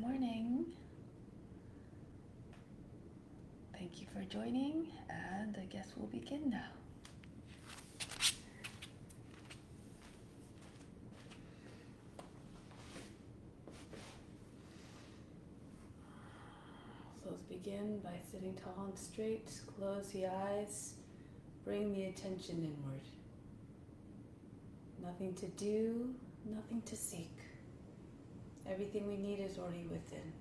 morning. Thank you for joining, and I guess we'll begin now. So let's begin by sitting tall and straight. Close the eyes. Bring the attention inward. Nothing to do, nothing to seek. Everything we need is already within.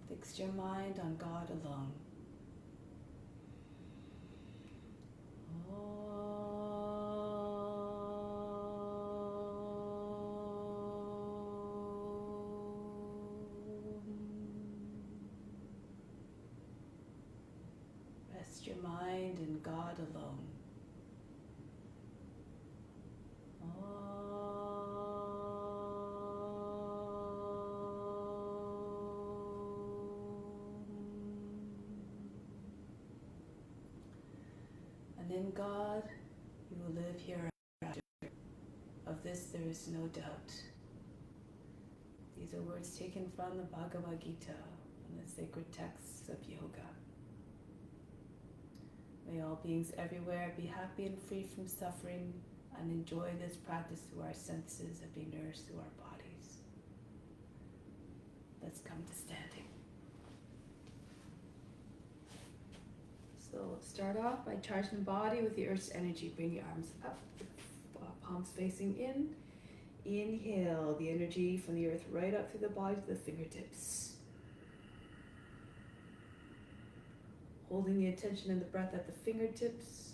Fix your mind on God alone. Rest your mind in God alone. And in God, you will live hereafter. Of this there is no doubt. These are words taken from the Bhagavad Gita, from the sacred texts of yoga. May all beings everywhere be happy and free from suffering and enjoy this practice through our senses and be nourished through our bodies. Let's come to standing. So let's start off by charging the body with the earth's energy. Bring the arms up, palms facing in. Inhale the energy from the earth right up through the body to the fingertips. Holding the attention and the breath at the fingertips.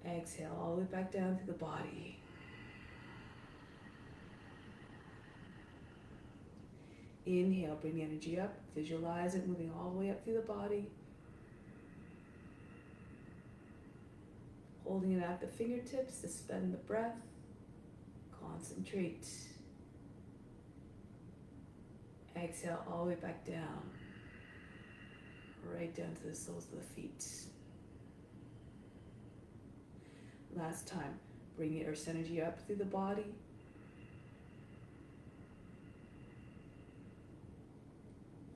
Exhale all the way back down through the body. Inhale, bring the energy up. Visualize it moving all the way up through the body. Holding it at the fingertips, suspend the breath. Concentrate. Exhale all the way back down. Right down to the soles of the feet. Last time, bring the earth's energy up through the body.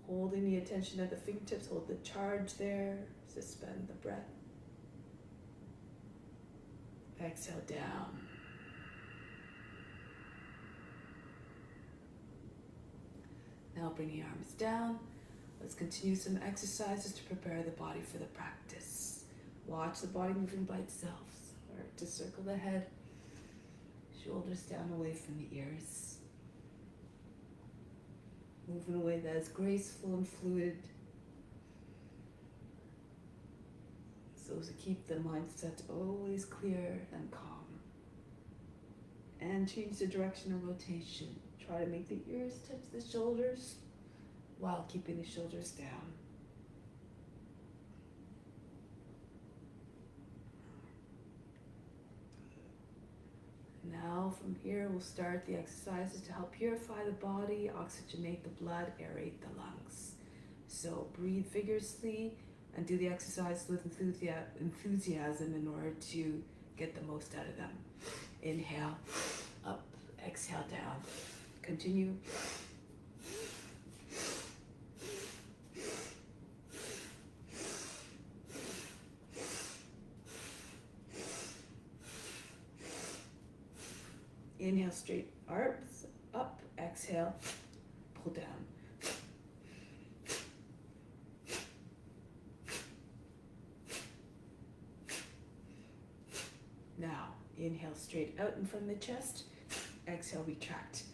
Holding the attention at the fingertips, hold the charge there, suspend the breath. Exhale down. Now bring the arms down. Let's continue some exercises to prepare the body for the practice. Watch the body moving by itself. Start to circle the head, shoulders down away from the ears. Move in a way that is graceful and fluid, so as to keep the mindset always clear and calm. And change the direction of rotation. Try to make the ears touch the shoulders while keeping the shoulders down. Now from here we'll start the exercises to help purify the body, oxygenate the blood, aerate the lungs. So breathe vigorously and do the exercises with enthusiasm in order to get the most out of them. Inhale, up, exhale, down. Continue. Inhale, straight arms, up, exhale, pull down. Now, inhale straight out in front of the chest, exhale, retract.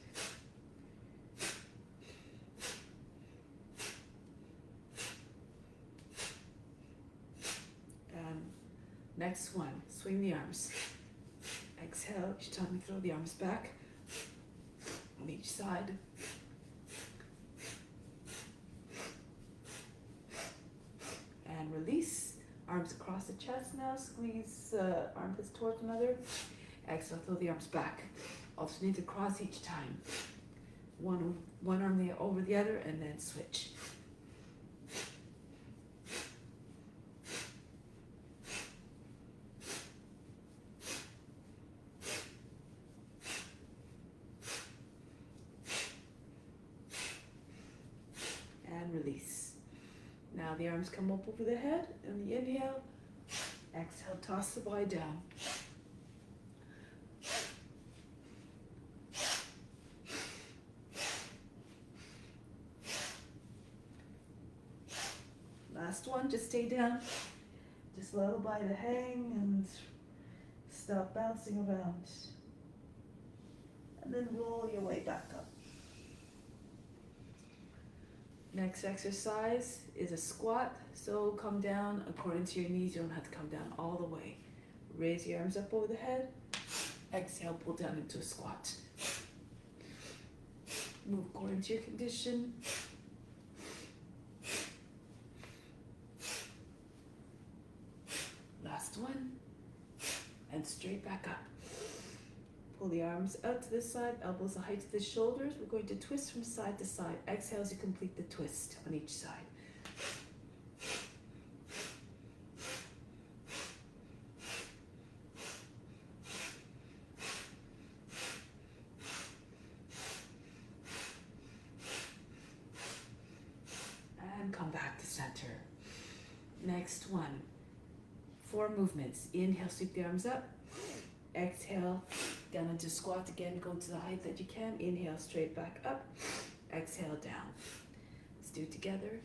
Next one, swing the arms. Exhale, each time you throw the arms back on each side. And release. Arms across the chest now. Squeeze armpits towards one another. Exhale, throw the arms back. Alternate across each time. one arm over the other, and then switch. And release. Now the arms come up over the head, and the inhale, exhale, toss the body down. Last one, just stay down. Just allow the body to hang and stop bouncing around. And then roll your way back up. Next exercise is a squat. So come down according to your needs. You don't have to come down all the way. Raise your arms up over the head. Exhale, pull down into a squat. Move according to your condition. Last one. And straight back up. Pull the arms out to the side, elbows the height of the shoulders. We're going to twist from side to side. Exhale as you complete the twist on each side. And come back to center. Next one. 4 movements. Inhale, sweep the arms up. Exhale, down into squat again. Go to the height that you can. Inhale, straight back up. Exhale, down. Let's do it together.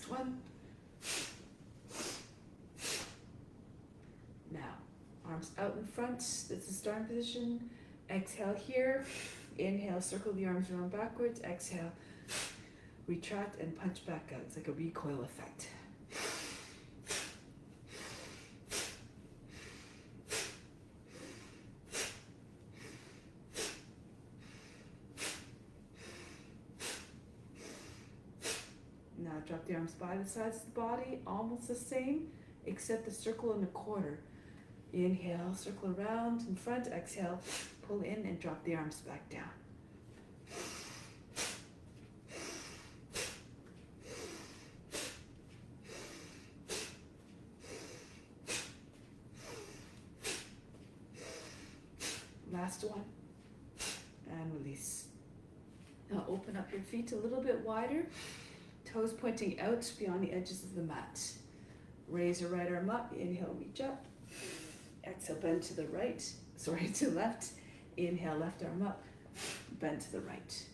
One. Now, arms out in front. That's the starting position. Exhale here. Inhale, circle the arms around backwards. Exhale, retract and punch back out. It's like a recoil effect. Now drop the arms by the sides of the body, almost the same, except the circle and a quarter. Inhale, circle around in front, exhale, pull in and drop the arms back down. Last one, and release. Now open up your feet a little bit wider. Toes pointing out beyond the edges of the mat. Raise your right arm up. Inhale, reach up. Exhale, bend to the right. Sorry, to the left. Inhale, left arm up. Bend to the right.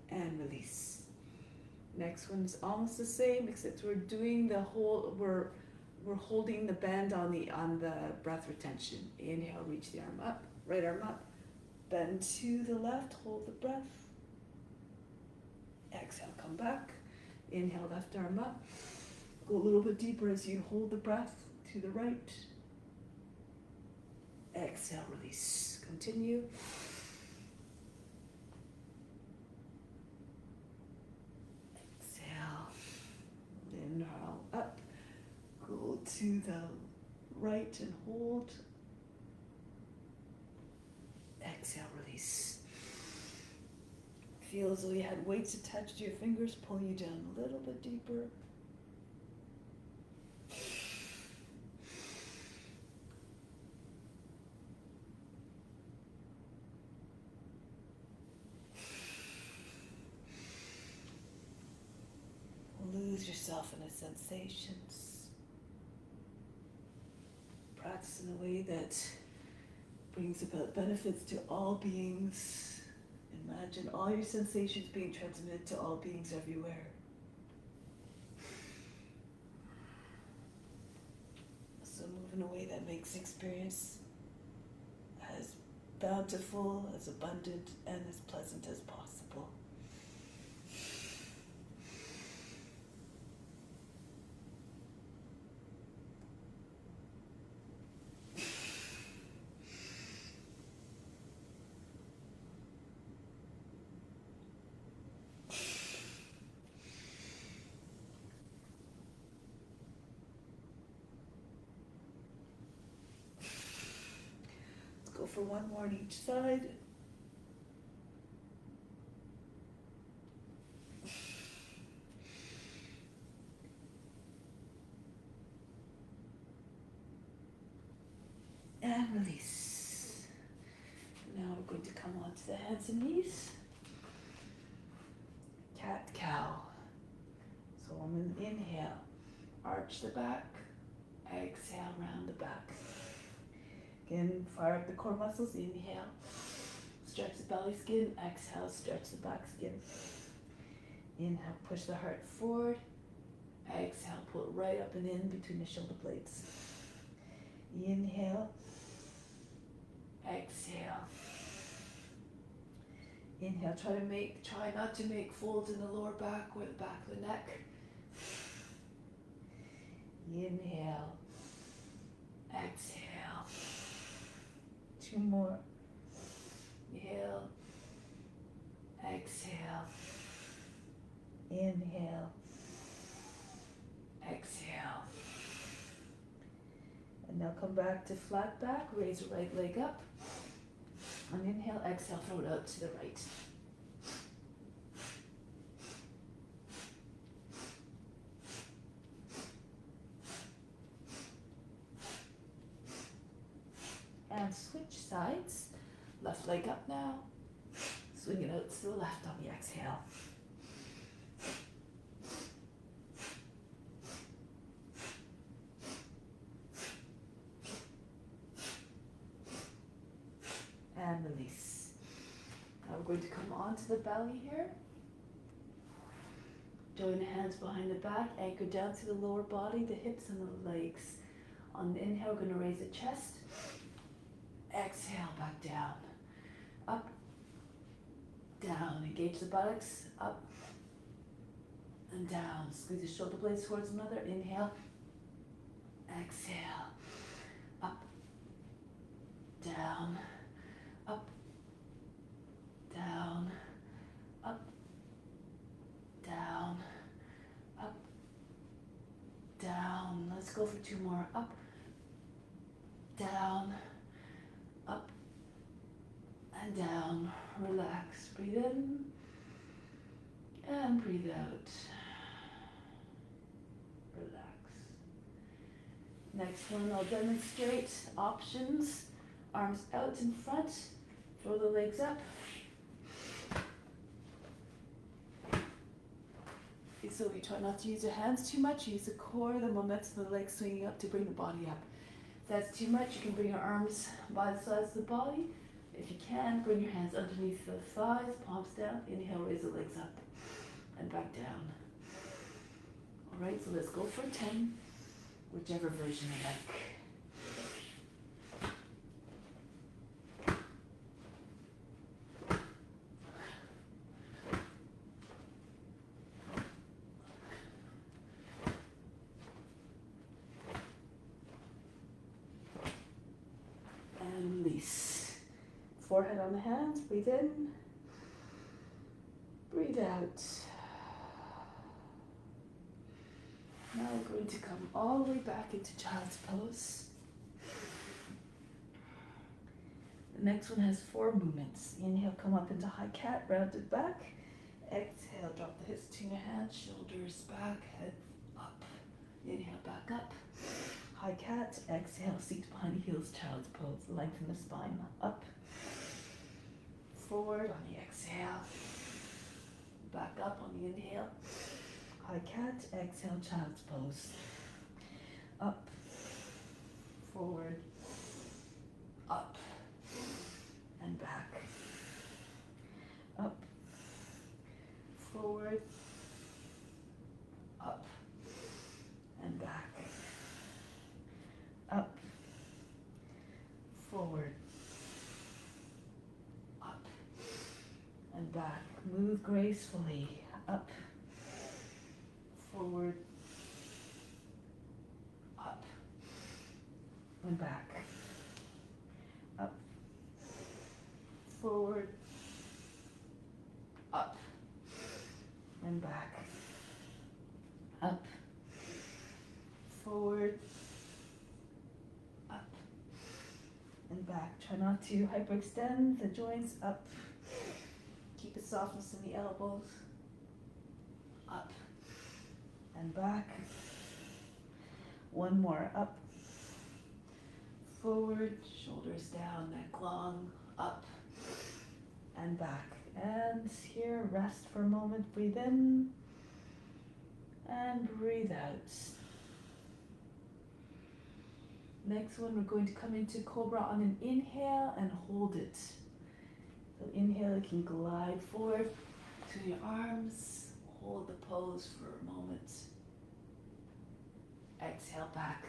And release. Next one is almost the same, except we're doing the whole, we're holding the bend on the breath retention. Inhale, reach the arm up, right arm up. Bend to the left, hold the breath. Exhale, come back. Inhale, left arm up. Go a little bit deeper as you hold the breath to the right. Exhale, release. Continue. Inhale up, go to the right and hold. Exhale, release. Feel as though you had weights attached to your fingers, pull you down a little bit deeper. Lose yourself in the sensations. Practice in a way that brings about benefits to all beings Imagine all your sensations being transmitted to all beings everywhere. So move in a way that makes experience as bountiful, as abundant, and as pleasant as possible. Let's go for one more on each side. And release. Now we're going to come onto the hands and knees. Cat cow. So I'm going to inhale, arch the back, exhale, round the back. Again, fire up the core muscles. Inhale, stretch the belly skin. Exhale, stretch the back skin. Inhale, push the heart forward. Exhale, pull it right up and in between the shoulder blades. Inhale. Exhale. Inhale, try not to make folds in the lower back or the back of the neck. Inhale. Exhale. Two more. Inhale. Exhale. Inhale. Exhale. And now come back to flat back. Raise the right leg up. On inhale, exhale, throw it out to the right. And switch sides. Left leg up now. Swing it out to the left on the exhale. And release. Now we're going to come onto the belly here. Join the hands behind the back, anchor down to the lower body, the hips and the legs. On the inhale, we're going to raise the chest. Exhale, back down. Up, down. Engage the buttocks. Up and down. Squeeze the shoulder blades towards one another. Inhale. Exhale. Up, down. Up, down, up, down, up, down. Let's go for two more. Up, down, up, and down. Relax. Breathe in and breathe out. Relax. Next one, I'll demonstrate options. Arms out in front. Throw the legs up. So we try not to use your hands too much. Use the core, the momentum of the legs swinging up to bring the body up. If that's too much, you can bring your arms by the sides of the body. If you can, bring your hands underneath the thighs, palms down. Inhale, raise the legs up and back down. All right, so let's go for 10, whichever version you like. And release. Forehead on the hands, breathe in, breathe out. Now we're going to come all the way back into child's pose. The next one has 4 movements. Inhale, come up into high cat, rounded back. Exhale, drop the hips between your hands, shoulders back, head up. Inhale, back up. High cat, exhale, seat behind the heels, child's pose. Lengthen the spine, up. Forward on the exhale. Back up on the inhale. High cat, exhale, child's pose. Up. Forward. Up. And back. forward, up, and back. Move gracefully, up, forward, up, and back. Up, forward, up, and back. Up, forward, up, and back. Try not to hyperextend the joints. Up, keep the softness in the elbows. Up, and back. One more. Up, forward, shoulders down, neck long. Up, and back. And here, rest for a moment. Breathe in and breathe out. Next one, we're going to come into Cobra on an inhale and hold it. So inhale, you can glide forward to your arms. Hold the pose for a moment. Exhale back.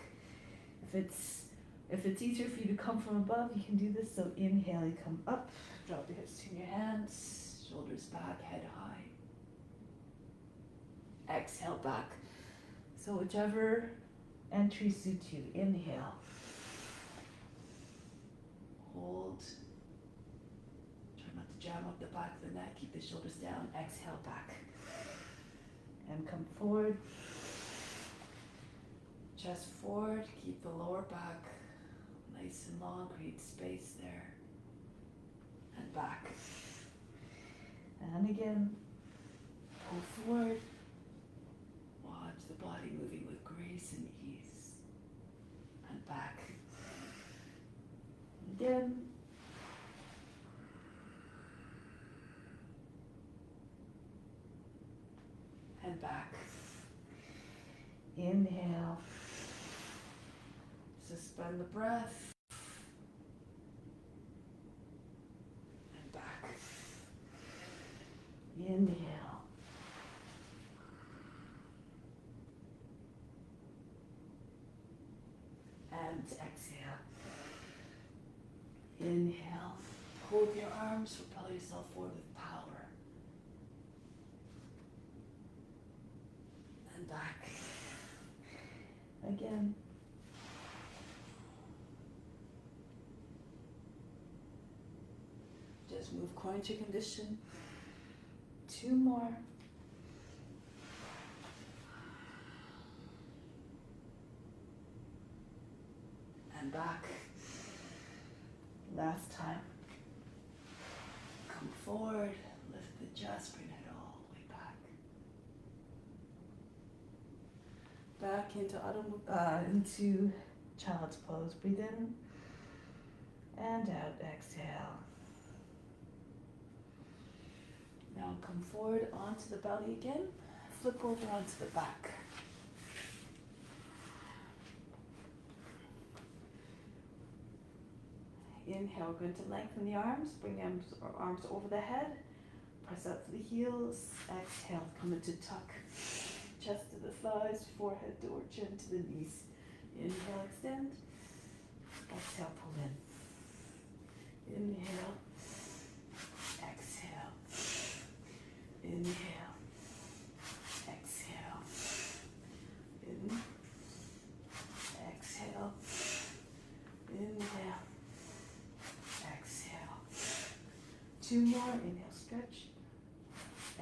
If it's easier for you to come from above, you can do this. So inhale, you come up, drop your hips to your hands, shoulders back, head high. Exhale back. So whichever entry suits you. Inhale. Hold. Try not to jam up the back of the neck. Keep the shoulders down. Exhale back. And come forward. Chest forward. Keep the lower back nice and long. Create space there. And back. And again. Pull forward. Watch the body moving with grace and ease. And back. Again. And back. Inhale. Suspend the breath. And back. Inhale. And exhale. Inhale. Hold your arms, propel yourself forward with power. And back. Again. Just move according to your condition. 2 more. And back. Last time. Come forward, lift the chest, bring it all the way back. Back into child's pose. Breathe in and out. Exhale. Now come forward onto the belly again. Flip over onto the back. Inhale, we're going to lengthen the arms, bring the arms over the head, press out to the heels. Exhale, come into tuck, chest to the thighs, forehead or chin to the knees. Inhale, extend. Exhale, pull in. Inhale. Exhale. Inhale. Exhale. In. Exhale. Inhale. Exhale. 2 more. Inhale, stretch.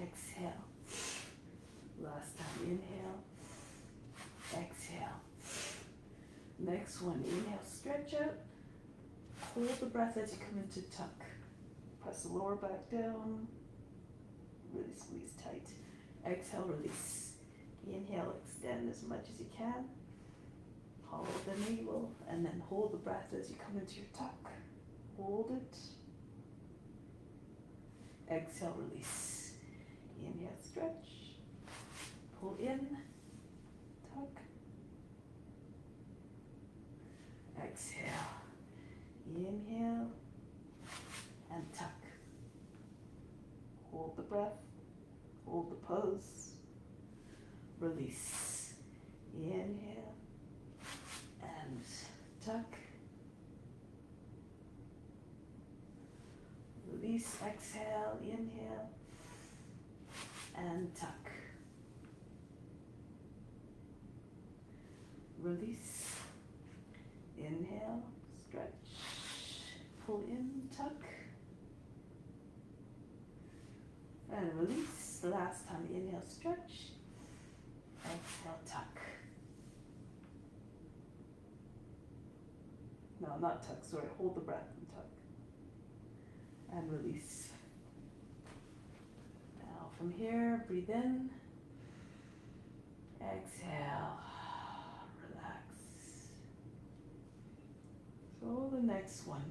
Exhale. Last time. Inhale. Exhale. Next one. Inhale, stretch out. Hold the breath as you come into tuck. Press the lower back down. Really squeeze tight. Exhale, release. Inhale, extend as much as you can. Hollow the navel, and then hold the breath as you come into your tuck. Hold it. Exhale, release. Inhale, stretch. Pull in. Tuck. Exhale. Inhale. And tuck. Hold the breath. Hold the pose. Release. Inhale. And tuck. release, exhale, inhale, and tuck. Release, inhale, stretch, pull in, tuck, and release. Last time, inhale, stretch, exhale, tuck. No, not tuck, sorry, hold the breath and tuck. And release. Now from here, breathe in, exhale, relax. So the next one,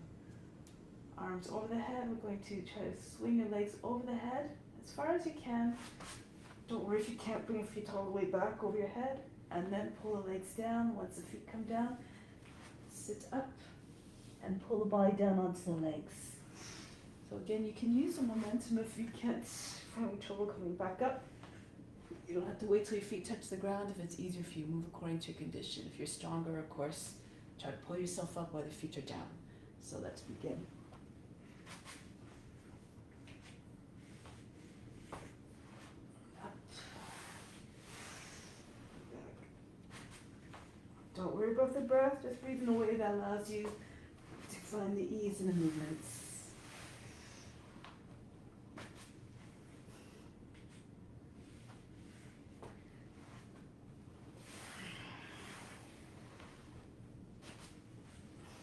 arms over the head. We're going to try to swing your legs over the head as far as you can. Don't worry if you can't bring your feet all the way back over your head, and then pull the legs down. Once the feet come down, sit up and pull the body down onto the legs. So again, you can use the momentum if you can't, if you're having trouble coming back up. You don't have to wait till your feet touch the ground. If it's easier for you, move according to your condition. If you're stronger, of course, try to pull yourself up while the feet are down. So let's begin. Up. Back. Don't worry about the breath, just breathe in a way that allows you to find the ease in the movements.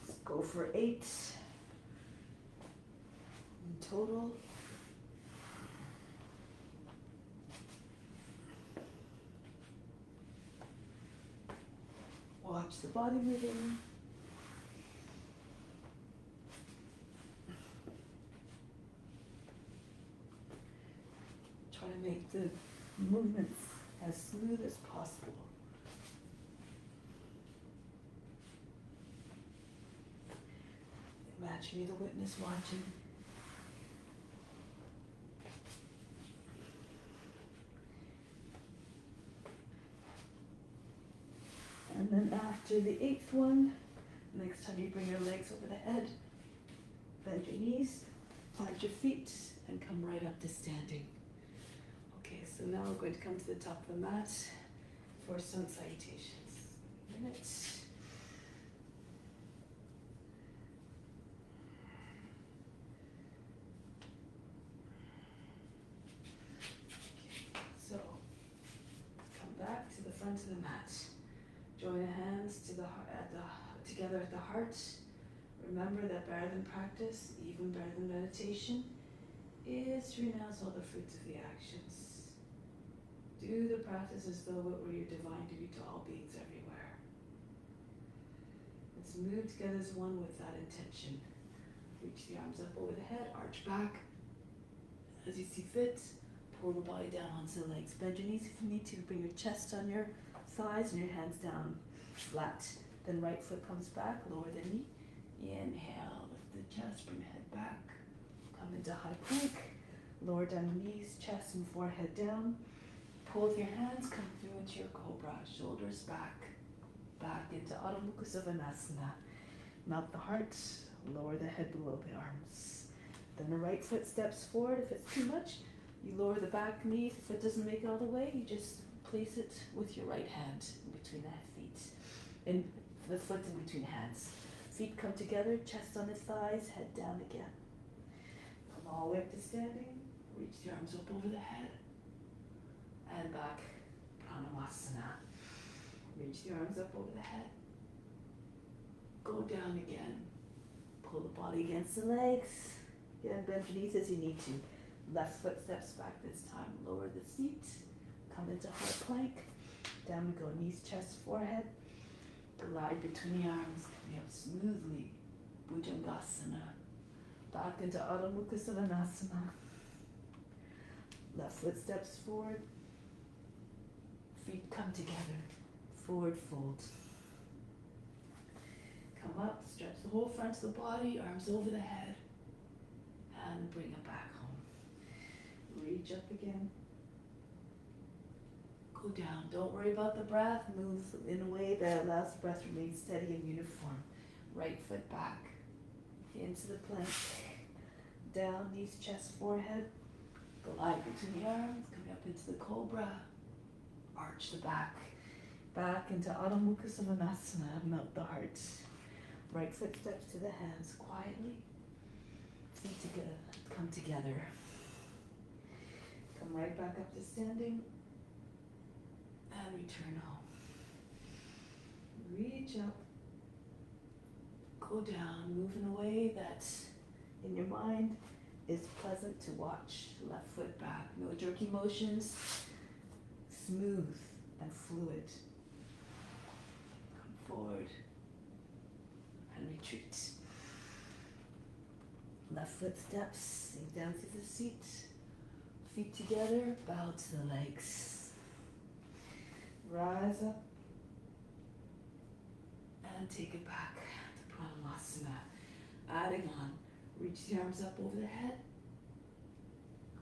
Let's go for 8 in total. Watch the body moving. Try to make the movements as smooth as possible. Imagine you're the witness watching. And then after the 8th one, next time you bring your legs over the head, bend your knees, plant your feet, and come right up to standing. Okay, so now we're going to come to the top of the mat for sun salutations. Minutes. So, come back to the front of the mat. Join your hands to together at the heart. Remember that better than practice, even better than meditation, is to renounce all the fruits of the actions. Do the practice as though it were your divine duty to all beings everywhere. Let's move together as one with that intention. Reach the arms up over the head, arch back as you see fit. Pull the body down onto the legs. Bend your knees if you need to. Bring your chest on your thighs and your hands down flat. Then right foot comes back, lower the knee. Inhale, lift the chest, bring the head back. Come into high plank. Lower down the knees, chest and forehead down. Pull with your hands, come through into your cobra. Shoulders back. Back into Adho Mukha Savasana. Melt the heart, lower the head below the arms. Then the right foot steps forward. If it's too much, you lower the back knee. If it doesn't make it all the way, you just place it with your right hand in between the feet. And the foot in between hands. Feet come together, chest on the thighs, head down again. Come all the way up to standing. Reach the arms up over the head. And back, Pranamasana. Reach the arms up over the head. Go down again. Pull the body against the legs. Again, bend your knees as you need to. Left foot steps back this time. Lower the seat. Come into hard plank. Down we go. Knees, chest, forehead. Glide between the arms. Coming up smoothly. Bhujangasana. Back into Adho Mukha Savasana. Left foot steps forward. Feet come together. Forward fold. Come up, stretch the whole front of the body, arms over the head, and bring it back home. Reach up again. Go down. Don't worry about the breath. Move in a way that allows the breath to remain steady and uniform. Right foot back into the plank. down, knees, chest, forehead. Glide between the arms, coming up into the cobra. Arch the back. Back into Adho Mukha Savasana, melt the heart. Right foot steps to the hands quietly. Feet together, come together. Come right back up to standing. And return home. Reach up. Go down, move in a way that in your mind is pleasant to watch. Left foot back, no jerky motions. Smooth and fluid. Come forward and retreat. Left foot steps, sink down to the seat. Feet together, bow to the legs. Rise up and take it back to Pranamasana. Adding on, reach the arms up over the head.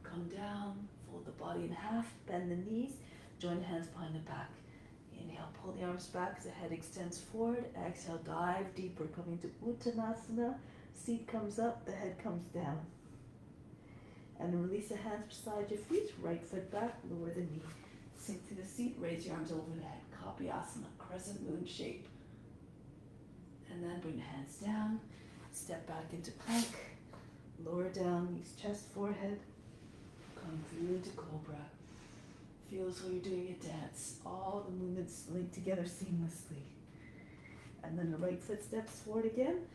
Come down, fold the body in half, bend the knees, join hands behind the back. Inhale, pull the arms back as the head extends forward. Exhale, dive deeper, coming to Uttanasana. Seat comes up, the head comes down. And then release the hands beside your feet, right foot back, lower the knee. Sink to the seat, raise your arms over the head. Kapyasana, crescent moon shape. And then bring the hands down, step back into plank, lower down, knees, chest, forehead. Come through into cobra. Feel as though you're doing a dance. All the movements link together seamlessly. And then the right foot steps forward again.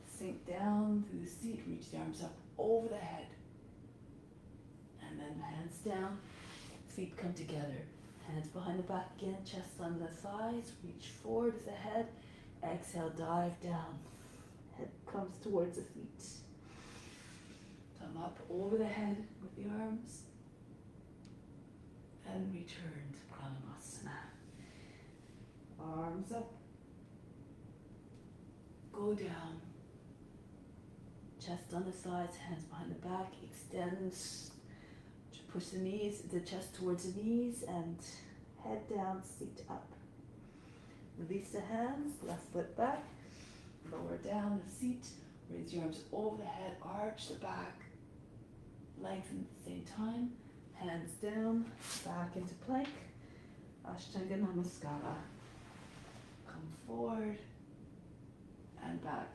Sink down through the seat, reach the arms up over the head. And then hands down, feet come together. Hands behind the back again, chest under the thighs, reach forward with the head. Exhale, dive down. Head comes towards the feet. Come up over the head with the arms. And return to Pranamasana. Arms up. Go down. Chest on the sides, hands behind the back. Extend. Push the knees, the chest towards the knees, and head down, seat up. Release the hands, left foot back. Lower down the seat. Raise your arms over the head, arch the back. Lengthen at the same time. Hands down, back into plank. Ashtanga Namaskara. Come forward and back.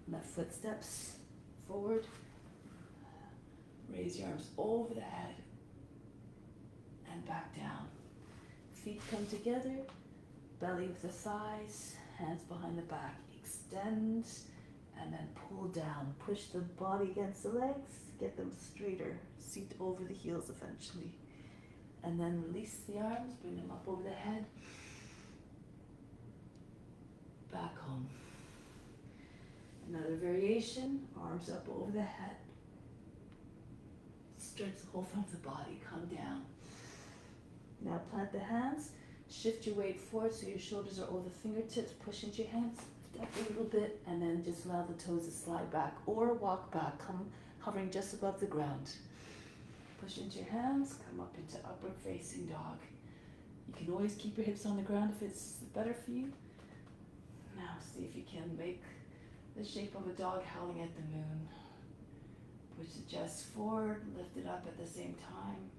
Left foot steps forward. Raise your arms over the head and back down. Feet come together, belly with the thighs, hands behind the back. Extend and then pull down. Push the body against the legs, get them straighter. Seat over the heels eventually. And then release the arms, bring them up over the head. Back home. Another variation, arms up over the head. Stretch the whole front of the body, come down. Now plant the hands, shift your weight forward so your shoulders are over the fingertips, push into your hands, step a little bit, and then just allow the toes to slide back or walk back, come hovering just above the ground. Push into your hands, come up into upward facing dog. You can always keep your hips on the ground if it's better for you. Now see if you can make the shape of a dog howling at the moon. Push the chest forward, lift it up at the same time.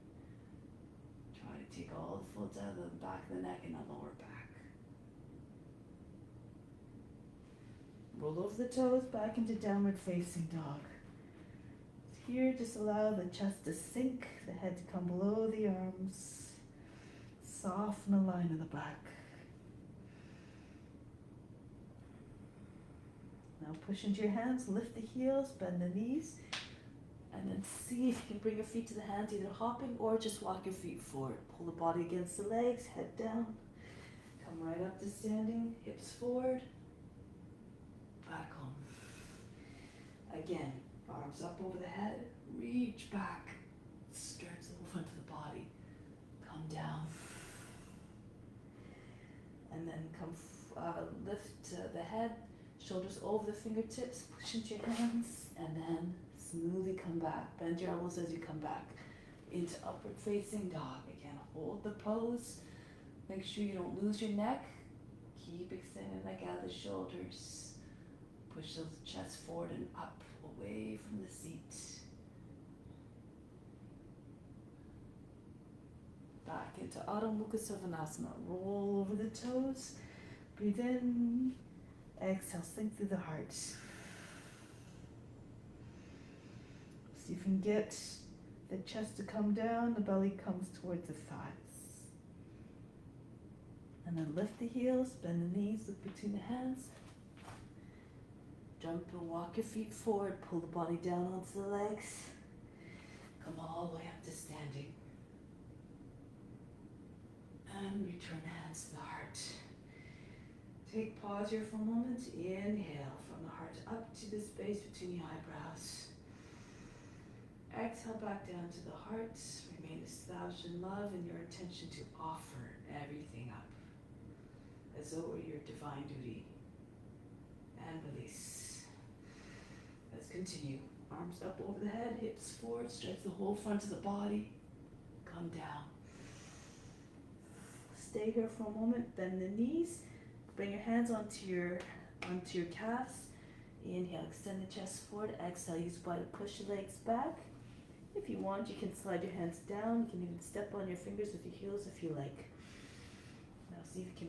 Try to take all the folds out of the back of the neck and the lower back. Roll over the toes back into downward facing dog. Here, just allow the chest to sink, the head to come below the arms. Soften the line of the back. Now push into your hands, lift the heels, bend the knees. And then see if you can bring your feet to the hands, either hopping or just walk your feet forward. Pull the body against the legs, head down. Come right up to standing, hips forward. Back home. Again, arms up over the head, reach back. Stretch the whole front of the body. Come down. And then come lift the head, shoulders over the fingertips, push into your hands, and then smoothly come back. Bend your elbows as you come back into upward facing dog. Again, hold the pose. Make sure you don't lose your neck. Keep extending the neck out of the shoulders. push the chest forward and up, away from the seat. Back into Adho Mukha Savasana. Roll over the toes. Breathe in. Exhale, sink through the heart. See if you can get the chest to come down, the belly comes towards the thighs. And then lift the heels, bend the knees, look between the hands. Jump and walk your feet forward, pull the body down onto the legs. Come all the way up to standing. And return the hands to the heart. Take pause here for a moment. Inhale from the heart up to the space between the eyebrows. Exhale back down to the heart. Remain established in love and your intention to offer everything up as though it were your divine duty. And release. Let's continue. Arms up over the head, hips forward, stretch the whole front of the body. Come down. Stay here for a moment, bend the knees. Bring your hands onto your calves. Inhale, extend the chest forward. Exhale, use your body to push your legs back. If you want, you can slide your hands down. You can even step on your fingers with your heels if you like. Now see if you can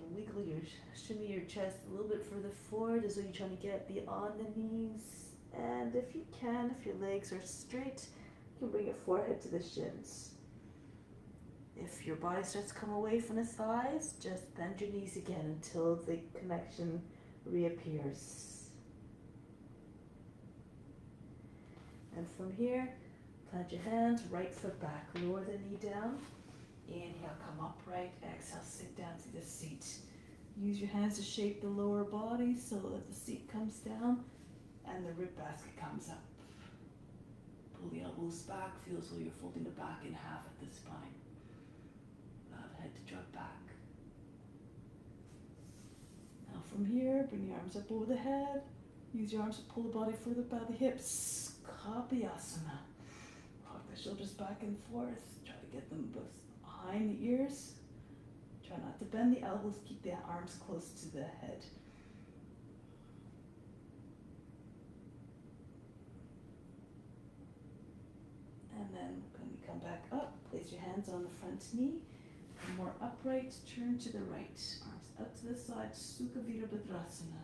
shimmy your chest a little bit further forward as though you're trying to get beyond the knees. And if you can, if your legs are straight, you can bring your forehead to the shins. If your body starts to come away from the thighs, just bend your knees again until the connection reappears. And from here, plant your hands, right foot back, lower the knee down. Inhale, come upright. Exhale, sit down to the seat. Use your hands to shape the lower body so that the seat comes down and the rib basket comes up. Pull the elbows back, feel as though you're folding the back in half at the spine. Allow the head to drop back. Now from here, bring your arms up over the head. Use your arms to pull the body further by the hips. Kapiyasana. Rock the shoulders back and forth. Try to get them both behind the ears. Try not to bend the elbows. Keep the arms close to the head. And then when we come back up, place your hands on the front knee. More upright, turn to the right. Arms up to the side, Sukha Virabhadrasana.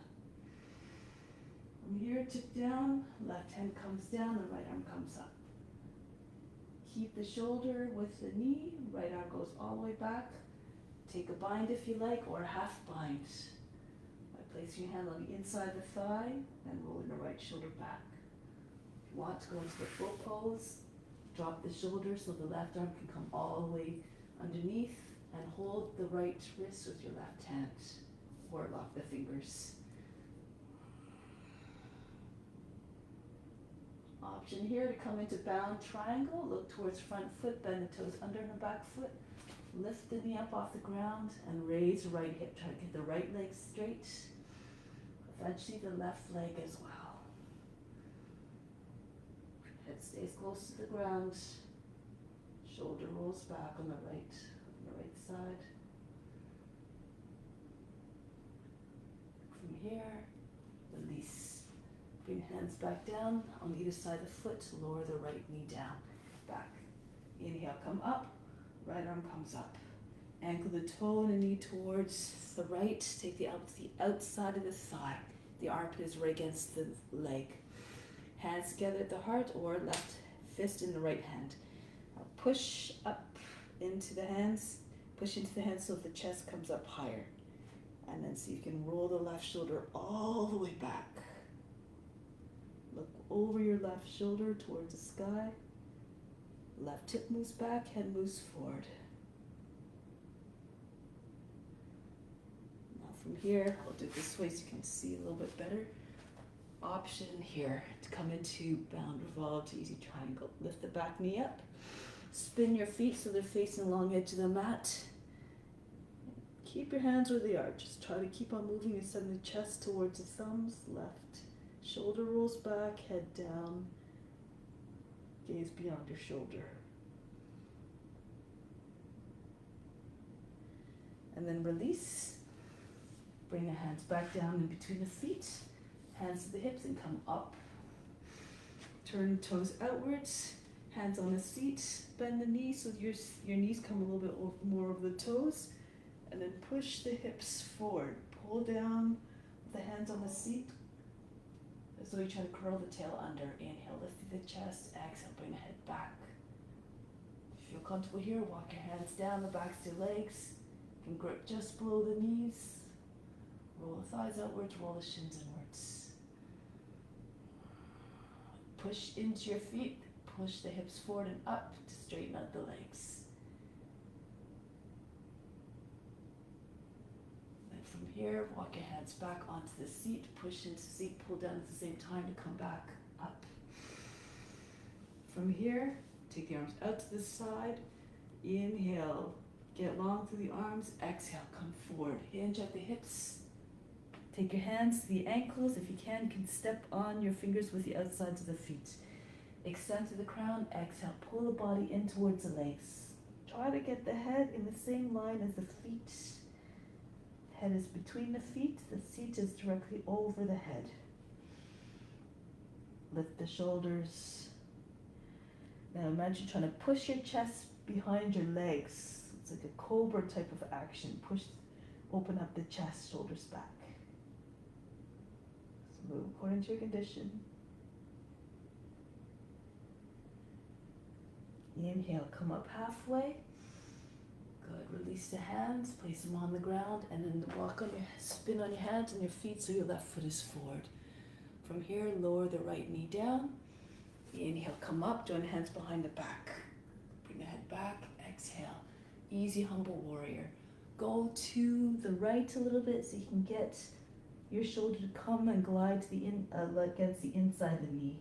From here, tip down, left hand comes down, the right arm comes up. Keep the shoulder with the knee, right arm goes all the way back. Take a bind if you like, or a half bind. By placing your hand on the inside of the thigh and rolling the right shoulder back. If you want to go into the full pose, drop the shoulder so the left arm can come all the way underneath and hold the right wrist with your left hand or lock the fingers. Option here to come into bound triangle. Look towards front foot, bend the toes under and the back foot. Lift the knee up off the ground and raise the right hip. Try to get the right leg straight. Eventually the left leg as well. Head stays close to the ground. Shoulder rolls back on the right side. From here, release. Bring hands back down on either side of the foot. Lower the right knee down. Back. Inhale, come up. Right arm comes up. Ankle the toe and the knee towards the right. Take the outside of the thigh. The armpit is right against the leg. Hands together at the heart or left fist in the right hand. Now push up into the hands. Push into the hands so the chest comes up higher. And then see if you can roll the left shoulder all the way back. Look over your left shoulder towards the sky. Left hip moves back, head moves forward. Now from here, I'll do it this way so you can see a little bit better. Option here to come into bound revolve to easy triangle. Lift the back knee up. Spin your feet so they're facing the long edge of the mat. Keep your hands where they are. Just try to keep on moving and send the chest towards the thumbs. Left shoulder rolls back, head down. Gaze beyond your shoulder. And then release. Bring the hands back down in between the feet. Hands to the hips and come up. Turn toes outwards. Hands on the seat. Bend the knees so your knees come a little bit more over the toes. And then push the hips forward. Pull down with the hands on the seat. As though you try to curl the tail under. Inhale, lift through the chest. Exhale, bring the head back. If you feel comfortable here, walk your hands down the backs to your legs. You can grip just below the knees. Roll the thighs outwards, roll the shins inwards. Push into your feet. Push the hips forward and up to straighten out the legs. Then from here, walk your hands back onto the seat. Push into the seat, pull down at the same time to come back up. From here, take the arms out to the side. Inhale, get long through the arms. Exhale, come forward. Hinge at the hips. Take your hands to the ankles. If you can step on your fingers with the outsides of the feet. Extend to the crown. Exhale, pull the body in towards the legs. Try to get the head in the same line as the feet. Head is between the feet. The seat is directly over the head. Lift the shoulders. Now imagine trying to push your chest behind your legs. It's like a cobra type of action. Push, open up the chest, shoulders back. So move according to your condition. Inhale, come up halfway. Good, release the hands, place them on the ground, and then spin on your hands and your feet so your left foot is forward. From here, lower the right knee down. Inhale, come up, join hands behind the back. Bring the head back, exhale. Easy, humble warrior. Go to the right a little bit so you can get your shoulder to come and glide to against the inside of the knee.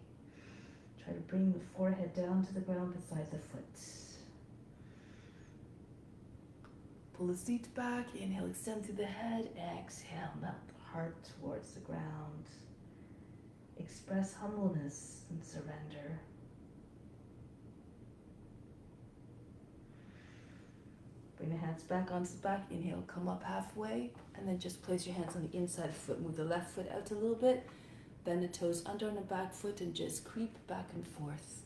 Try to bring the forehead down to the ground beside the foot. Pull the seat back. Inhale, extend through the head. Exhale, melt the heart towards the ground. Express humbleness and surrender. Bring the hands back onto the back. Inhale, come up halfway. And then just place your hands on the inside of the foot. Move the left foot out a little bit. Bend the toes under on the back foot and just creep back and forth.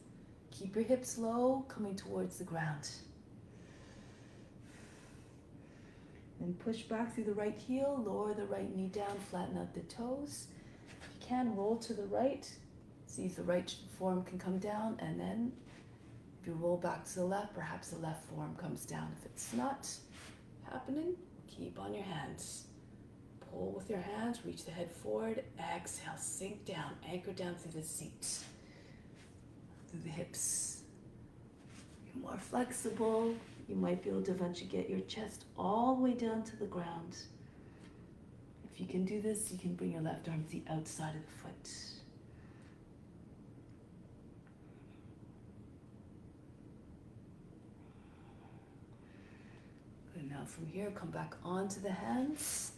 Keep your hips low, coming towards the ground. Then push back through the right heel, lower the right knee down, flatten out the toes. If you can, roll to the right. See if the right forearm can come down, and then if you roll back to the left, perhaps the left forearm comes down. If it's not happening, keep on your hands. Pull with your hands, reach the head forward, exhale, sink down, anchor down through the seat, through the hips. You're more flexible. You might be able to eventually get your chest all the way down to the ground. If you can do this, you can bring your left arm to the outside of the foot. Good, now from here, come back onto the hands.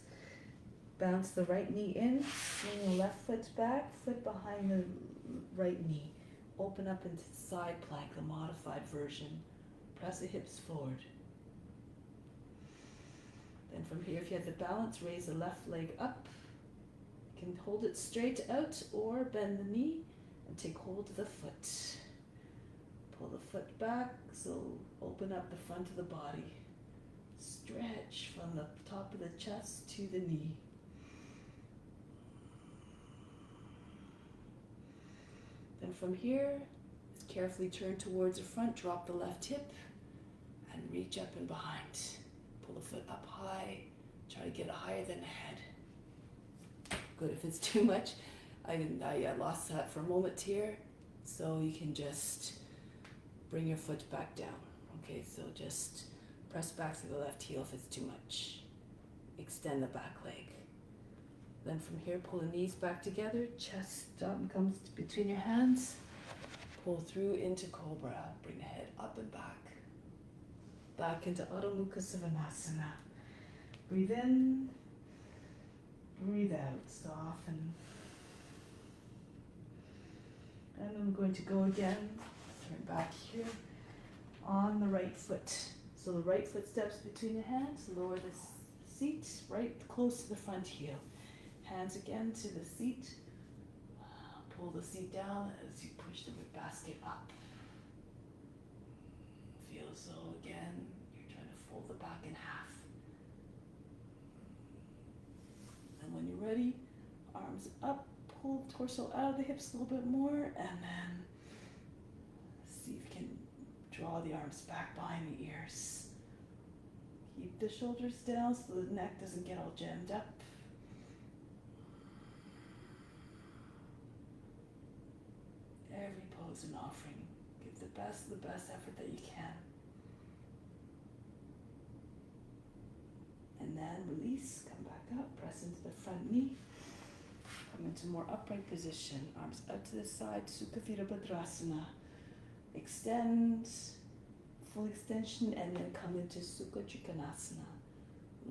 Bounce the right knee in, swing the left foot back, foot behind the right knee. Open up into side plank, the modified version. Press the hips forward. Then from here, if you have the balance, raise the left leg up. You can hold it straight out or bend the knee and take hold of the foot. Pull the foot back, so open up the front of the body. Stretch from the top of the chest to the knee. Then from here, just carefully turn towards the front, drop the left hip, and reach up and behind. Pull the foot up high, try to get it higher than the head. Good, if it's too much, I lost that for a moment here, so you can just bring your foot back down. Okay, so just press back to the left heel if it's too much. Extend the back leg. Then from here, pull the knees back together, chest comes between your hands. Pull through into Cobra. Bring the head up and back. Back into Adho Mukha Svanasana. Breathe in, breathe out, soften. And I'm going to go again, turn back here on the right foot. So the right foot steps between the hands, lower the seat right close to the front heel. Hands again to the seat, pull the seat down as you push the basket up. Feel as though, again, you're trying to fold the back in half. And when you're ready, arms up, pull the torso out of the hips a little bit more, and then see if you can draw the arms back behind the ears. Keep the shoulders down so the neck doesn't get all jammed up. Every pose an offering. Give the best effort that you can. And then release, come back up, press into the front knee. Come into more upright position. Arms up to the side, Sukha Virabhadrasana. Extend, full extension, and then come into Sukha Trikonasana.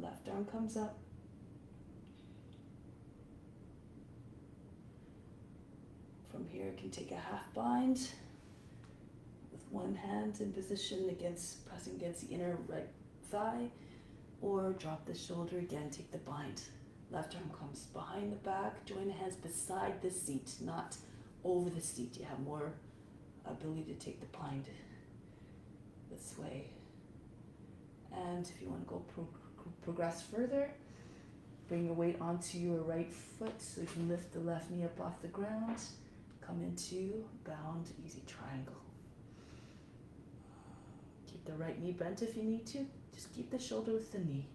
Left arm comes up. From here, you can take a half bind with one hand in position against, pressing against the inner right thigh, or drop the shoulder again, take the bind. Left arm comes behind the back, join the hands beside the seat, not over the seat. You have more ability to take the bind this way. And if you want to go progress further, bring your weight onto your right foot so you can lift the left knee up off the ground. Come into bound easy triangle. Keep the right knee bent if you need to. Just keep the shoulder with the knee.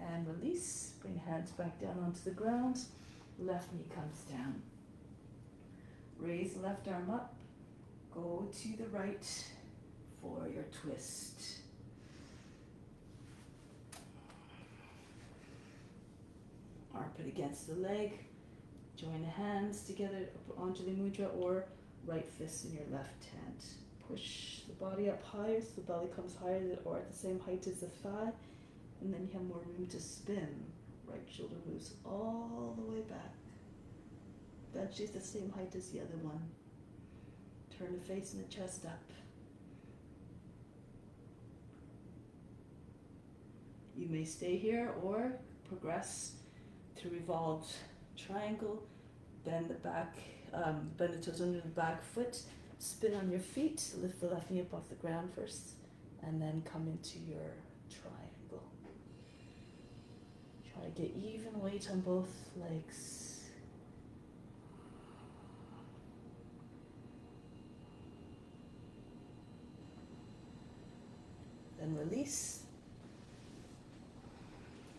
And release. Bring hands back down onto the ground. Left knee comes down. Raise left arm up. Go to the right for your twist. Armpit against the leg. Join the hands together onto the mudra, or right fist in your left hand. Push the body up higher so the belly comes higher or at the same height as the thigh. And then you have more room to spin. Right shoulder moves all the way back. Eventually it's the same height as the other one. Turn the face and the chest up. You may stay here or progress to revolved triangle. Bend the back, bend the toes under the back foot. Spin on your feet. Lift the left knee up off the ground first, and then come into your triangle. Try to get even weight on both legs. Then release.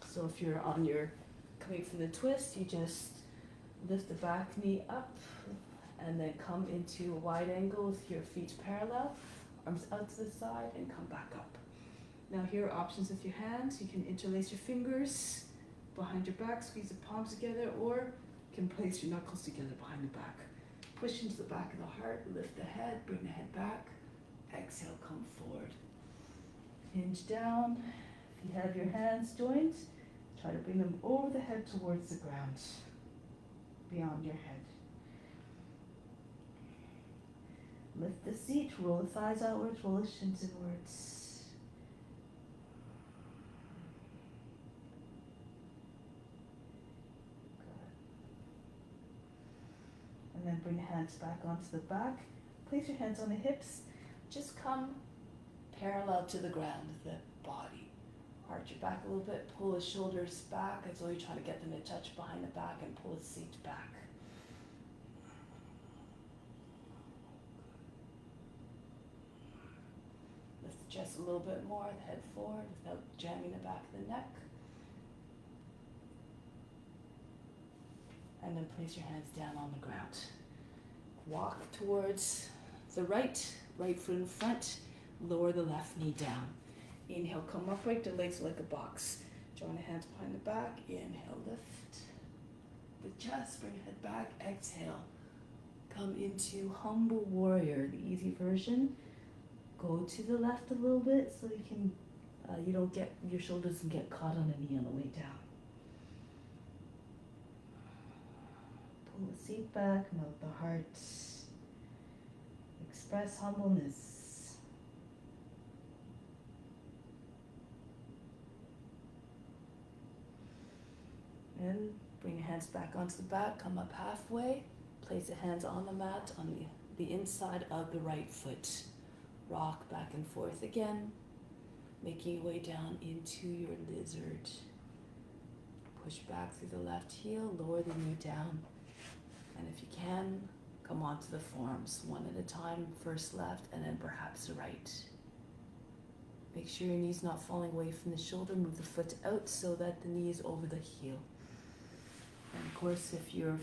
So if you're on your coming from the twist, you just lift the back knee up and then come into a wide angle with your feet parallel, arms out to the side, and come back up. Now here are options with your hands. You can interlace your fingers behind your back, squeeze the palms together, or you can place your knuckles together behind the back. Push into the back of the heart, lift the head, bring the head back. Exhale, come forward. Hinge down. If you have your hands joined, try to bring them over the head towards the ground, beyond your head. Lift the seat, roll the thighs outwards, roll the shins inwards. Good. And then bring the hands back onto the back. Place your hands on the hips. Just come parallel to the ground, the body. Arch your back a little bit, pull the shoulders back as though you're trying to get them to touch behind the back, and pull the seat back. Lift the chest a little bit more, the head forward without jamming the back of the neck. And then place your hands down on the ground. Walk towards the right foot in front, lower the left knee down. Inhale, come upright, the legs like a box. Join the hands behind the back. Inhale, lift the chest, bring the head back. Exhale, come into humble warrior, the easy version. Go to the left a little bit so you can, you don't get, your shoulders doesn't get caught on the knee on the way down. Pull the seat back, melt the heart. Express humbleness. Bring your hands back onto the back, come up halfway. Place your hands on the mat on the inside of the right foot. Rock back and forth again, making your way down into your lizard. Push back through the left heel, lower the knee down. And if you can, come onto the forearms, one at a time, first left and then perhaps the right. Make sure your knee's not falling away from the shoulder. Move the foot out so that the knee is over the heel. And of course, if you're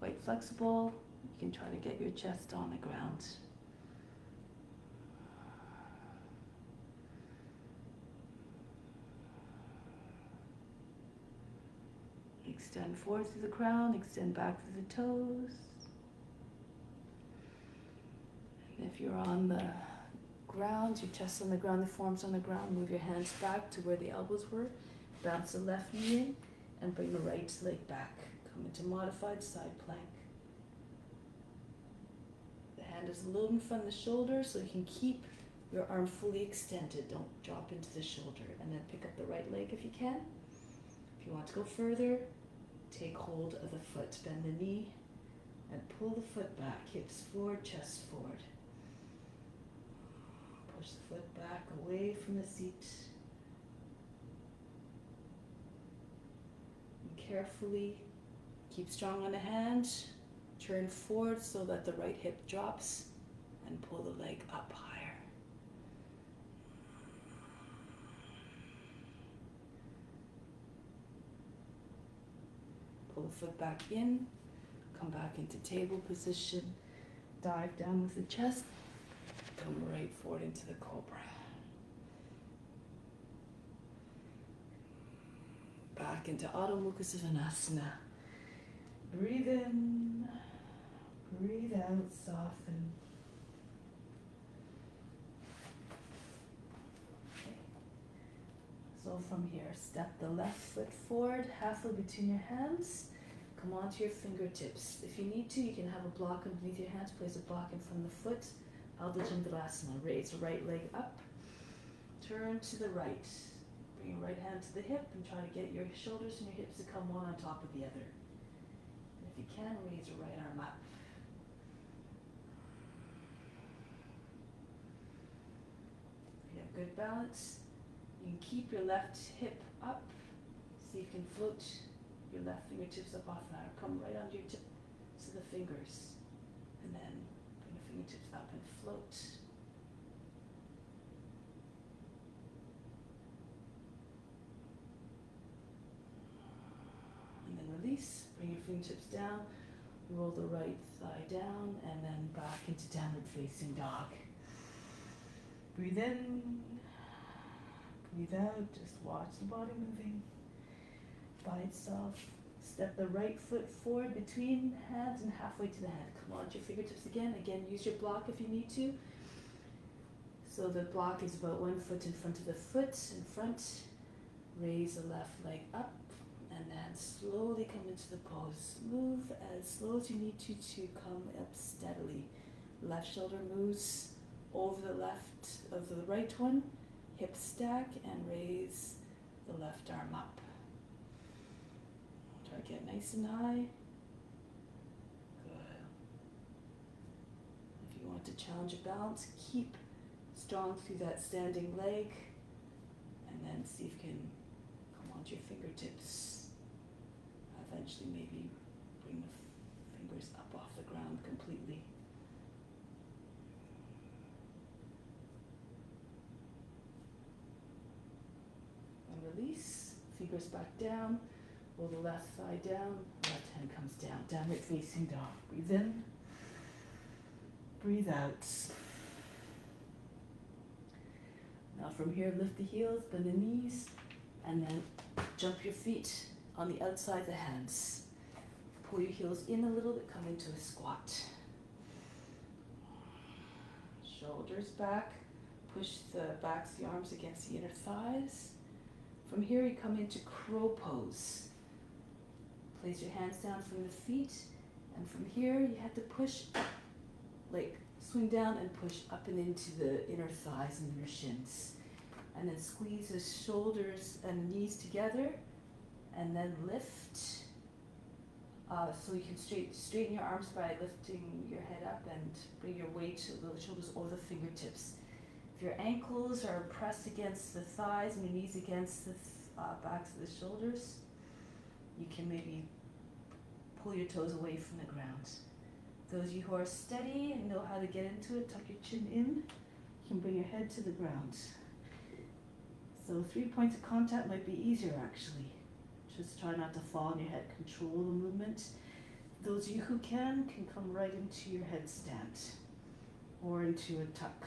quite flexible, you can try to get your chest on the ground. Extend forward through the crown, extend back through the toes. And if you're on the ground, your chest on the ground, the forearms on the ground, move your hands back to where the elbows were. Bounce the left knee in and bring the right leg back. Come into modified side plank. The hand is a little in front of the shoulder so you can keep your arm fully extended. Don't drop into the shoulder. And then pick up the right leg if you can. If you want to go further, take hold of the foot. Bend the knee and pull the foot back. Hips forward, chest forward. Push the foot back away from the seat. And carefully keep strong on the hand. Turn forward so that the right hip drops and pull the leg up higher. Pull the foot back in. Come back into table position. Dive down with the chest. Come right forward into the cobra. Back into Adho Mukha Svanasana. Breathe in, breathe out, soften. Okay. So from here, step the left foot forward, halfway between your hands. Come onto your fingertips. If you need to, you can have a block underneath your hands. Place a block in front of the foot. Ardha Chandrasana. Raise the right leg up. Turn to the right. Bring your right hand to the hip and try to get your shoulders and your hips to come one on top of the other. And if you can, raise your right arm up. If you have good balance, you can keep your left hip up. See if you can float your left fingertips up off the mat, or come right onto your tip to the fingers, and then bring the fingertips up and float. And then release, bring your fingertips down, roll the right thigh down, and then back into downward facing dog. Breathe in, breathe out, just watch the body moving by itself. Step the right foot forward between hands and halfway to the head. Come on to your fingertips again. Again, use your block if you need to. So the block is about 1 foot in front of the foot in front. Raise the left leg up and then slowly come into the pose. Move as slow as you need to come up steadily. Left shoulder moves over the left of the right one. Hips stack and raise the left arm up. Try to get nice and high. Good. If you want to challenge your balance, keep strong through that standing leg, and then see if you can come onto your fingertips. Eventually maybe bring the fingers up off the ground completely. And release, fingers back down. Roll the left thigh down, left hand comes down, downward facing dog. Breathe in, breathe out. Now from here, lift the heels, bend the knees, and then jump your feet on the outside of the hands. Pull your heels in a little bit, come into a squat. Shoulders back, push the backs of the arms against the inner thighs. From here, you come into crow pose. Place your hands down from the feet, and from here you have to push up, like swing down and push up and into the inner thighs and your shins. And then squeeze the shoulders and knees together, and then lift So you can straighten your arms by lifting your head up and bring your weight to the shoulders or the fingertips. If your ankles are pressed against the thighs and your knees against the backs of the shoulders, you can maybe pull your toes away from the ground. Those of you who are steady and know how to get into it, tuck your chin in. You can bring your head to the ground. So 3 points of contact might be easier actually. Just try not to fall on your head. Control the movement. Those of you who can come right into your headstand or into a tuck.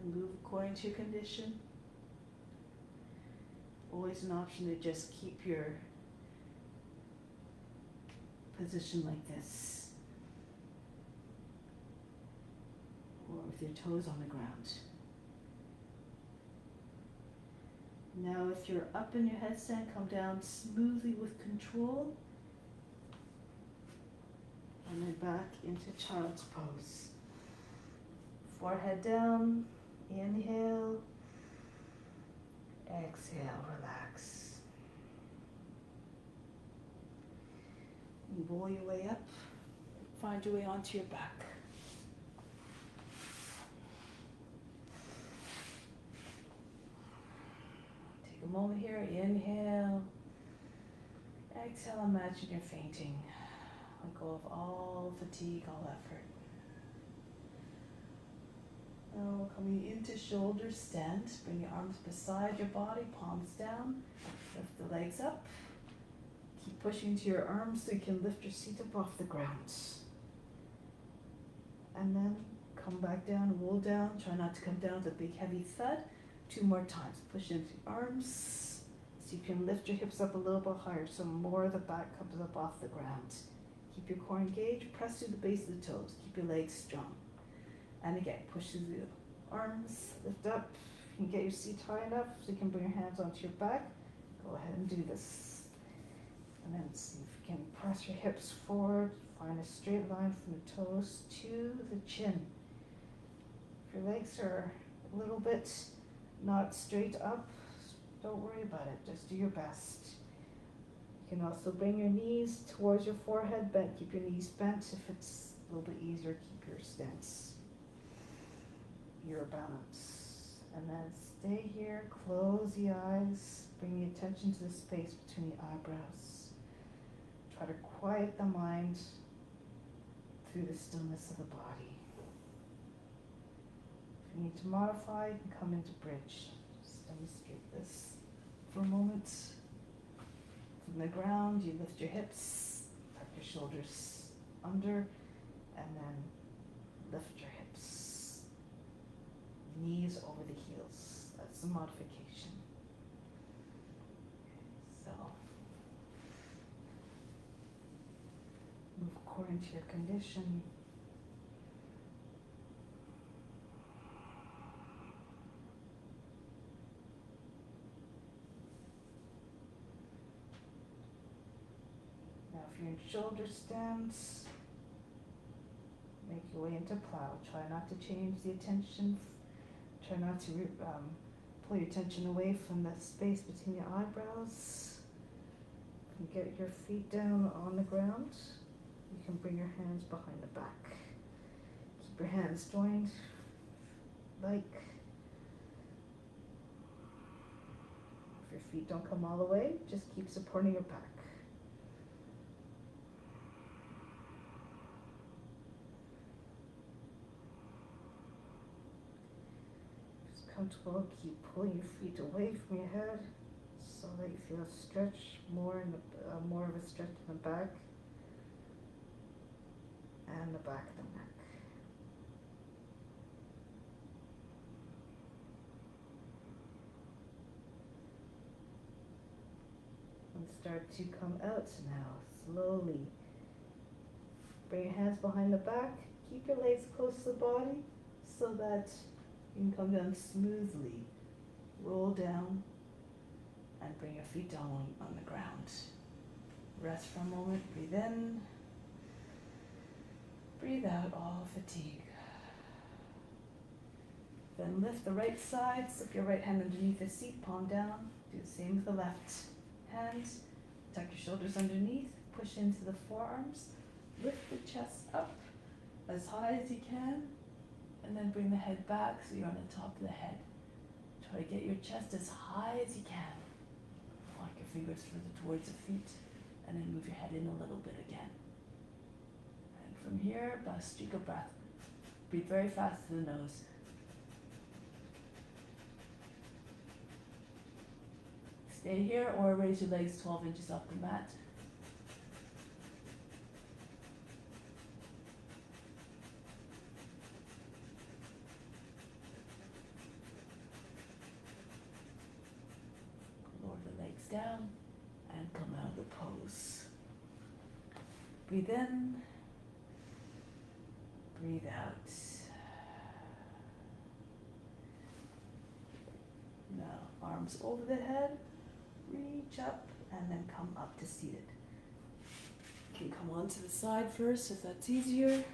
And move according to your condition. Always an option to just keep your position like this. Or with your toes on the ground. Now if you're up in your headstand, come down smoothly with control. And then back into child's pose. Forehead down, inhale, exhale, relax. And roll your way up, find your way onto your back. Take a moment here, inhale, exhale, imagine you're fainting. Let go of all fatigue, all effort. Now coming into shoulder stand, bring your arms beside your body, palms down, lift the legs up. Keep pushing into your arms so you can lift your seat up off the ground. And then come back down, roll down, try not to come down with a big heavy thud. 2 more times, push into your arms so you can lift your hips up a little bit higher so more of the back comes up off the ground. Keep your core engaged, press through the base of the toes, keep your legs strong. And again, push through the arms, lift up. You can get your seat high enough so you can bring your hands onto your back. Go ahead and do this. And then see if you can press your hips forward, find a straight line from the toes to the chin. If your legs are a little bit not straight up, don't worry about it, just do your best. You can also bring your knees towards your forehead, bent. Keep your knees bent. If it's a little bit easier, keep your stance, your balance. And then stay here, close the eyes, bring the attention to the space between the eyebrows. Try to quiet the mind through the stillness of the body. If you need to modify, you can come into bridge. Just demonstrate this for a moment. From the ground, you lift your hips, tuck your shoulders under, and then lift your hips. Knees over the heels. That's the modification. So, move according to your condition. Now, if you're in shoulder stance, make your way into plow. Try not to change the attention. Try not to pull your attention away from the space between your eyebrows. You can get your feet down on the ground. You can bring your hands behind the back. Keep your hands joined like. If your feet don't come all the way, just keep supporting your back. Comfortable, keep pulling your feet away from your head so that you feel a stretch, more of a stretch in the back and the back of the neck. And start to come out now, slowly. Bring your hands behind the back, keep your legs close to the body so that you can come down smoothly, roll down, and bring your feet down on the ground. Rest for a moment, breathe in, breathe out all fatigue. Then lift the right side, slip your right hand underneath the seat, palm down, Do the same with the left hand. Tuck your shoulders underneath, push into the forearms, lift the chest up as high as you can, and then bring the head back so you're on the top of the head. Try to get your chest as high as you can. Walk your fingers further towards the feet, and then move your head in a little bit again. And from here, about a streak of breath. Breathe very fast through the nose. Stay here or raise your legs 12 inches off the mat. Lower the legs down and come out of the pose. Breathe in, breathe out. Now, arms over the head. Reach up and then come up to seated. You can come onto the side first if that's easier.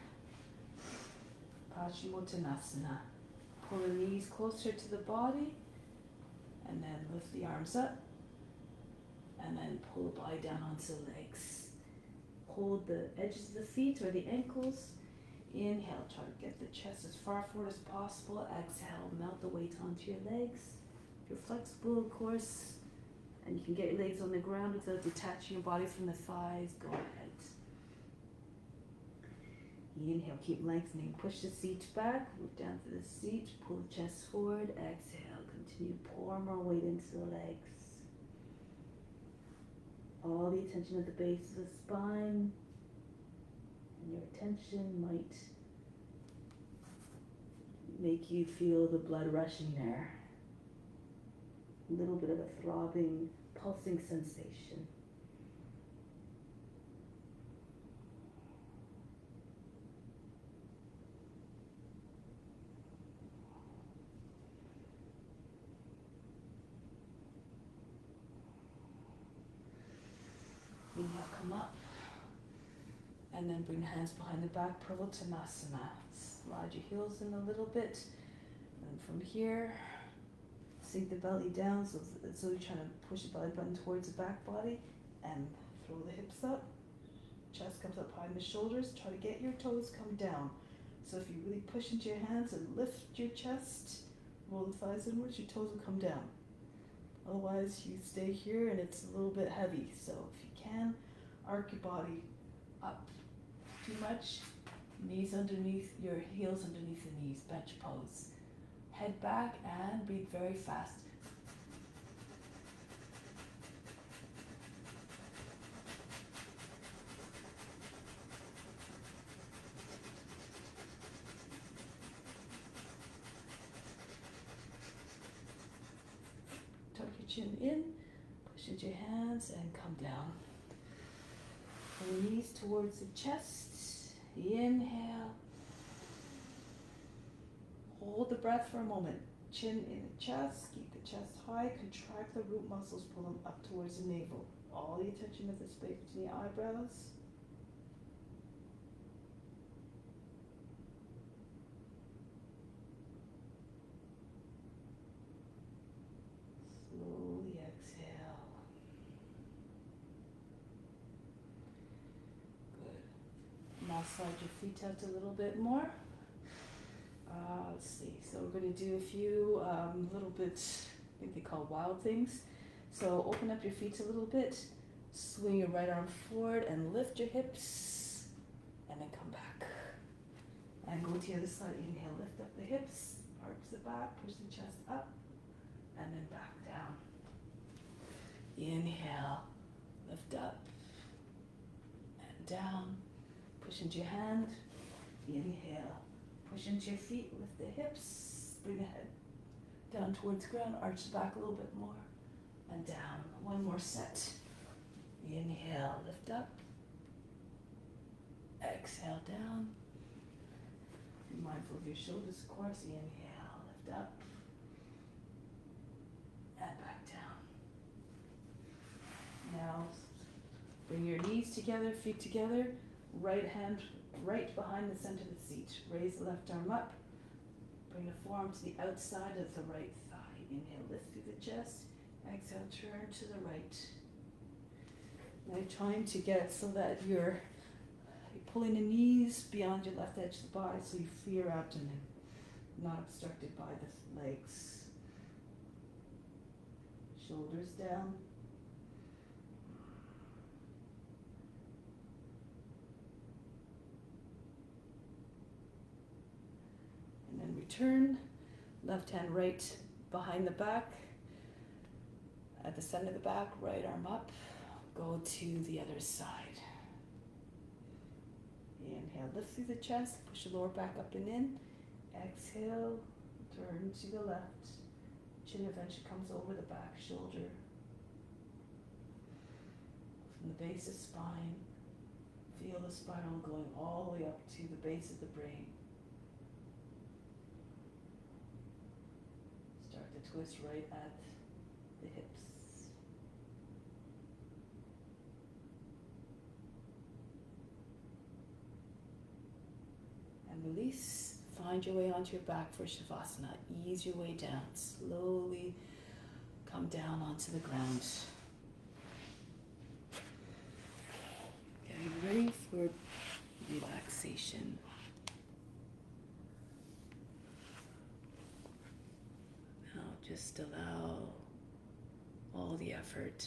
Paschimottanasana. Pull the knees closer to the body and then lift the arms up and then pull the body down onto the legs. Hold the edges of the feet or the ankles. Inhale, try to get the chest as far forward as possible. Exhale, melt the weight onto your legs. If you're flexible, of course, and you can get your legs on the ground without detaching your body from the thighs, go ahead. Inhale, keep lengthening. Push the seat back, move down to the seat, pull the chest forward. Exhale, continue to pour more weight into the legs. All the attention at the base of the spine, and your attention might make you feel the blood rushing there. A little bit of a throbbing, pulsing sensation. Inhale, come up, and then bring the hands behind the back, Purvottanasana. Slide your heels in a little bit, and from here, sink the belly down, so you're trying to push the belly button towards the back body, and throw the hips up. Chest comes up behind the shoulders. Try to get your toes come down. So if you really push into your hands and lift your chest, roll the thighs inwards, your toes will come down. Otherwise, you stay here and it's a little bit heavy. So if you can, arc your body up. Too much, knees underneath, your heels underneath the knees, bench pose. Head back and breathe very fast. Tuck your chin in, push into your hands and come down. Pull the knees towards the chest. Inhale. Hold the breath for a moment. Chin in the chest, keep the chest high, contract the root muscles, pull them up towards the navel. All the attention at the space between the eyebrows. Slowly exhale. Good. Now slide your feet out a little bit more. Let's see, so we're going to do a few little bit, I think they call wild things. So open up your feet a little bit, swing your right arm forward and lift your hips, and then come back. And go to the other side, inhale, lift up the hips, arch the back, push the chest up, and then back down. Inhale, lift up, and down, push into your hand, inhale. Push into your feet, lift the hips, bring the head down towards the ground, arch the back a little bit more, and down. One more set. Inhale, lift up. Exhale, down. Be mindful of your shoulders, of course. Inhale, lift up. And back down. Now, bring your knees together, feet together, right hand right behind the center of the seat. Raise the left arm up. Bring the forearm to the outside of the right thigh. Inhale, lift through the chest. Exhale, turn to the right. Now you're trying to get it so that you're pulling the knees beyond your left edge of the body so you feel your abdomen not obstructed by the legs. Shoulders down. And then return. Left hand right behind the back. At the center of the back, right arm up. Go to the other side. Inhale, lift through the chest, push the lower back up and in. Exhale, turn to the left. Chin eventually comes over the back shoulder. From the base of spine, feel the spiral going all the way up to the base of the brain. Start to twist right at the hips. And release. Find your way onto your back for Shavasana. Ease your way down. Slowly come down onto the ground. Getting ready for relaxation. Now just allow all the effort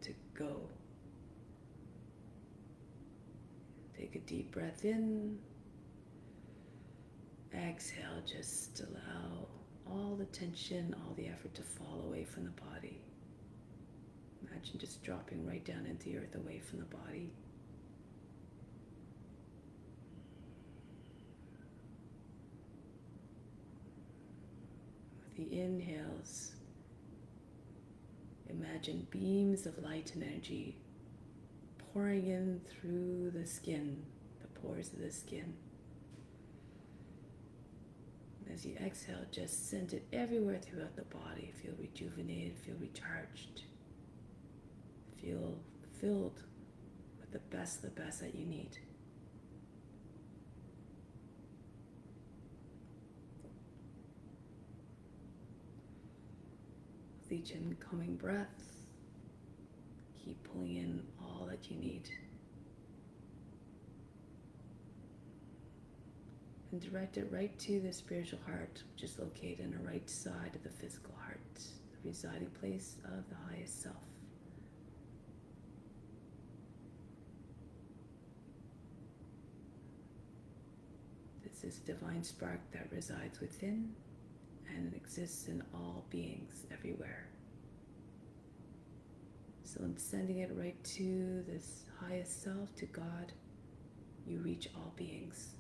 to go. Take a deep breath in. Exhale, just allow all the tension, all the effort to fall away from the body. Imagine just dropping right down into the earth away from the body. With the inhales, imagine beams of light and energy pouring in through the skin, the pores of the skin. As you exhale, just send it everywhere throughout the body. Feel rejuvenated, feel recharged. Feel filled with the best that you need. With each incoming breath, keep pulling in all that you need. And direct it right to the spiritual heart, which is located on the right side of the physical heart, the residing place of the highest self. This is divine spark that resides within and exists in all beings everywhere. So in sending it right to this highest self, to God, you reach all beings.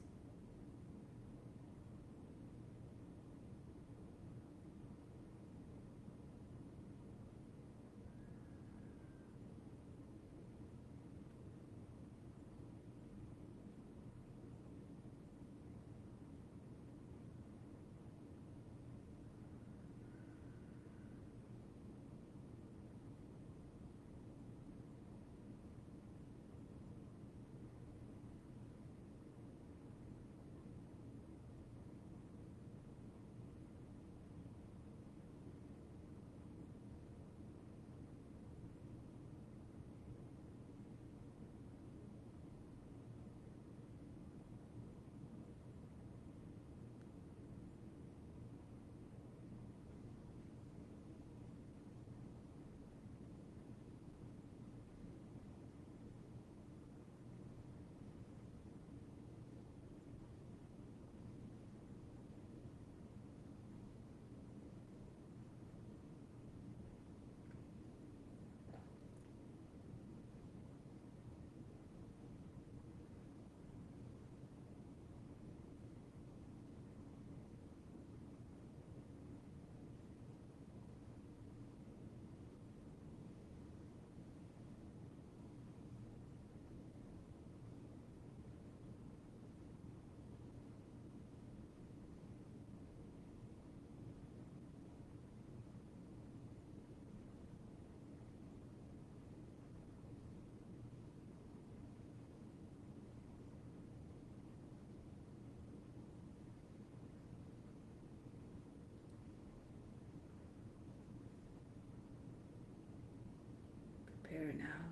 prepare now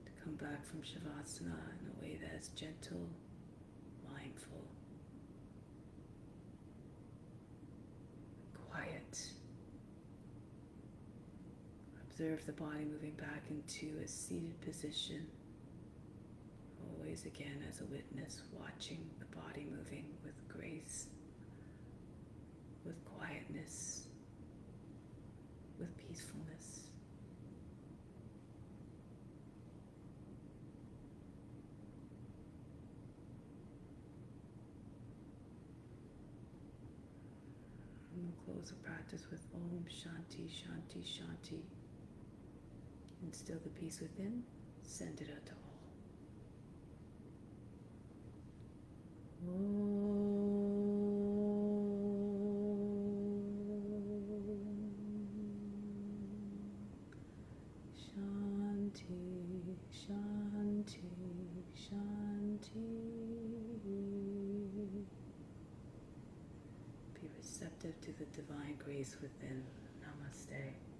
to come back from Shavasana in a way that is gentle, mindful, quiet. Observe the body moving back into a seated position. Always again as a witness, watching the body moving with grace, with quietness, with peacefulness. And we'll close the practice with Om Shanti, Shanti, Shanti. Instill the peace within, send it out to all. Shanti, Shanti, Shanti. Be receptive to the divine grace within. Namaste.